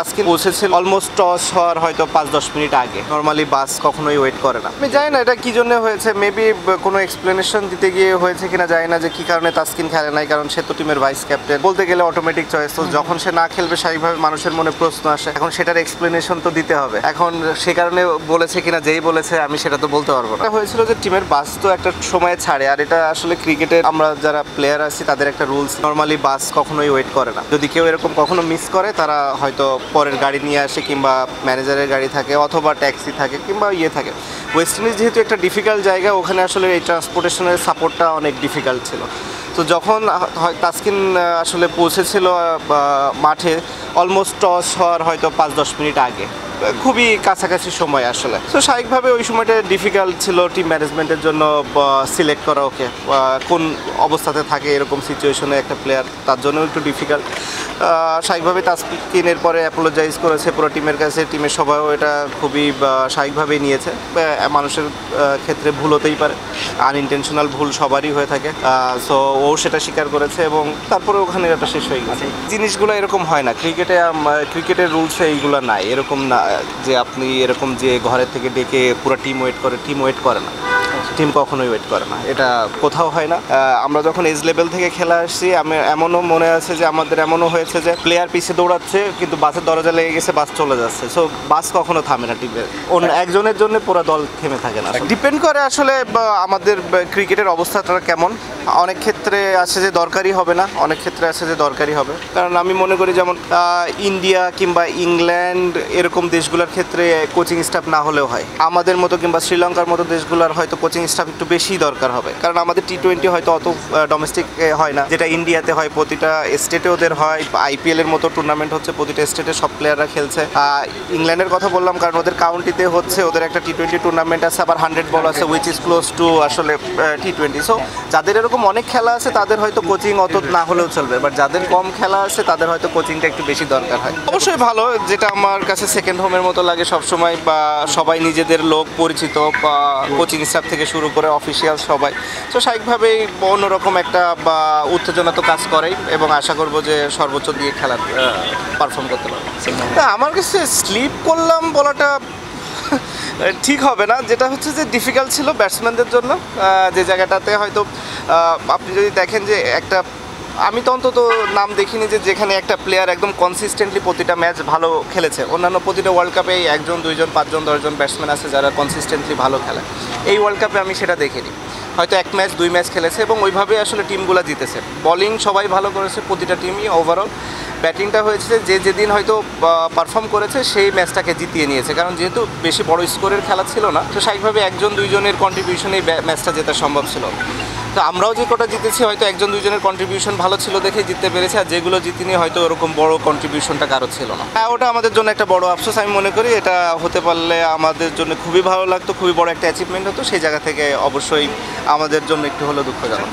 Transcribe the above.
তাসকিন পৌঁছেছিল almost toss হওয়ার হয়তো 5-10 মিনিট আগে। নর্মালি বাস কখনোই ওয়েট করে না। আমি জানি না এটা কি জন্য হয়েছে, মেবি কোনো এক্সপ্লেনেশন দিতে গিয়ে হয়েছে কিনা জানি না যে কি কারণে তাসকিন খেলে নাই, কারণ সে তো টিমের ভাইস ক্যাপ্টেন, বলতে গেলে অটোমেটিক চয়েস। তো যখন সে না খেলবে স্বাভাবিকভাবে মানুষের মনে প্রশ্ন আসে, এখন সেটার এক্সপ্লেনেশন তো দিতে হবে। এখন সে কারণে বলেছে কিনা, যেই বলেছে আমি সেটা তো বলতে পারবো না। হয়েছিল যে টিমের বাস তো একটা সময় ছাড়ে, আর এটা আসলে ক্রিকেটের আমরা যারা প্লেয়ার আছি তাদের একটা রুলস, নর্মালি বাস কখনোই ওয়েট করে না। যদি কেউ এরকম কখনো মিস করে তারা হয়তো পরের গাড়ি নিয়ে আসে, কিংবা ম্যানেজারের গাড়ি থাকে অথবা ট্যাক্সি থাকে কিংবা থাকে। ওয়েস্ট ইন্ডিজ যেহেতু একটা ডিফিকাল্ট জায়গা, ওখানে আসলে এই ট্রান্সপোর্টেশনের সাপোর্টটা অনেক ডিফিকাল্ট ছিল। তো যখন তাসকিন আসলে পৌঁছেছিল মাঠে অলমোস্ট টস হওয়ার হয়তো 5-10 মিনিট আগে, খুবই কাছাকাছি সময় আসলে। তো স্বাভাবিকভাবে ওই সময়টা ডিফিকাল্ট ছিল টিম ম্যানেজমেন্টের জন্য সিলেক্ট করা ওকে, কোন অবস্থাতে থাকে এরকম সিচুয়েশনে একটা প্লেয়ার, তার জন্য একটু ডিফিকাল্ট। স্বাভাবিকভাবে তাসকিনের পরে অ্যাপোলোজাইজ করেছে পুরো টিমের কাছে, টিমের সবাইও এটা খুবই স্বাভাবিকভাবেই নিয়েছে। মানুষের ক্ষেত্রে ভুল হতেই পারে, আনইনটেনশনাল ভুল সবারই হয়ে থাকে। সো ও সেটা স্বীকার করেছে এবং তারপরে ওখানে এটা শেষ হয়ে গেছে। জিনিসগুলো এরকম হয় না ক্রিকেটের রুলসে, এইগুলো নাই, এরকম না যে আপনি এরকম যে ঘরের থেকে ডেকে পুরো টিম ওয়েট করে না। টিম কখনোই ওয়েট করে না, এটা কোথাও হয় না। আমরা যখন এজ লেভেল থেকে খেলা আসছি, এমনও মনে আছে যে আমাদের এমনও হয়েছে যে প্লেয়ার পিছিয়ে দৌড়াচ্ছে কিন্তু বাসের দরজা লেগে গেছে, বাস চলে যাচ্ছে। সো বাস কখনো থামে না টিমের, অন্য একজনের জন্য পুরো দল থেমে থাকে না। ডিপেন্ড করে আসলে আমাদের ক্রিকেটের অবস্থাটা কেমন। অনেক ক্ষেত্রে আছে যে দরকারই হবে না, অনেক ক্ষেত্রে আছে যে দরকারই হবে। কারণ আমি মনে করি যেমন ইন্ডিয়া কিংবা ইংল্যান্ড এরকম দেশগুলোর ক্ষেত্রে কোচিং স্টাফ না হলেও হয়, আমাদের মতো কিংবা শ্রীলঙ্কার মতো দেশগুলোর হয়তো কোচিং স্টাফ একটু বেশি দরকার হবে। কারণ আমাদের T20 হয়তো অত ডোমেস্টিক হয় না, যেটা ইন্ডিয়াতে হয়, প্রতিটা স্টেটে ওদের হয়। IPL এর মতো টুর্নামেন্ট হচ্ছে, প্রতিটা স্টেটে সব প্লেয়াররা খেলছে। ইংল্যান্ডের কথা বললাম কারণ ওদের কাউন্টিতে হচ্ছে, ওদের একটা T20 টুর্নামেন্ট আছে, আবার 100 বল আছে, উইচ ইজ ক্লোজ টু আসলে T20। সো যাদের এরকম অনেক খেলা আছে তাদের হয়তো কোচিং অত না হলেও চলবে, বাট যাদের কম খেলা আছে তাদের হয়তো কোচিংটা একটু বেশি দরকার হয়। অবশ্যই ভালো, যেটা আমার কাছে সেকেন্ড হোমের মতো লাগে সবসময়, বা সবাই নিজেদের লোক পরিচিত, বা কোচিং স্টাফ থেকে শুরু করে অফিসিয়াল সবাই। তো স্বাভাবিকভাবেই অন্যরকম একটা উত্তেজনা তো কাজ করেই, এবং আশা করবো যে সর্বোচ্চ দিয়ে খেলা পারফর্ম করতে পারবো। আমার কাছে স্লিপ করলাম বলাটা ঠিক হবে না, যেটা হচ্ছে যে ডিফিকাল্ট ছিল ব্যাটসম্যানদের জন্য। যে জায়গাটাতে হয়তো আপনি যদি দেখেন যে একটা, আমি তো অন্তত নাম দেখিনি যে যেখানে একটা প্লেয়ার একদম কনসিস্টেন্টলি প্রতিটা ম্যাচ ভালো খেলেছে। অন্যান্য প্রতিটা ওয়ার্ল্ড কাপে 1 জন 2 জন 5 জন 10 জন ব্যাটসম্যান আছে যারা কনসিস্টেন্টলি ভালো খেলে। এই ওয়ার্ল্ড কাপে আমি সেটা দেখিনি, হয়তো 1 ম্যাচ 2 ম্যাচ খেলেছে এবং ওইভাবেই আসলে টিমগুলো জিতেছে। বোলিং সবাই ভালো করেছে, প্রতিটা টিমই ওভারঅল। ব্যাটিংটা হয়েছে যে যেদিন হয়তো পারফর্ম করেছে সেই ম্যাচটাকে জিতিয়ে নিয়েছে, কারণ যেহেতু বেশি বড় স্কোরের খেলা ছিল না, তো স্বাভাবিকভাবে 1 জন 2 জনের কন্ট্রিবিউশনেই ম্যাচটা জেতা সম্ভব ছিল। তো আমরাও যে কটা জিতেছি হয়তো 1 জন 2 জনের কন্ট্রিবিউশন ভালো ছিল দেখে জিততে পেরেছে, আর যেগুলো জিতিনি হয়তো ওরকম বড় কন্ট্রিবিউশনটা কারো ছিল না। ওটা আমাদের জন্য একটা বড় আফসোস। আমি মনে করি এটা হতে পারলে আমাদের জন্য খুবই ভালো লাগতো, খুবই বড় একটা অ্যাচিভমেন্ট হতো। সেই জায়গা থেকে অবশ্যই আমাদের জন্য একটু হলেও দুঃখজনক।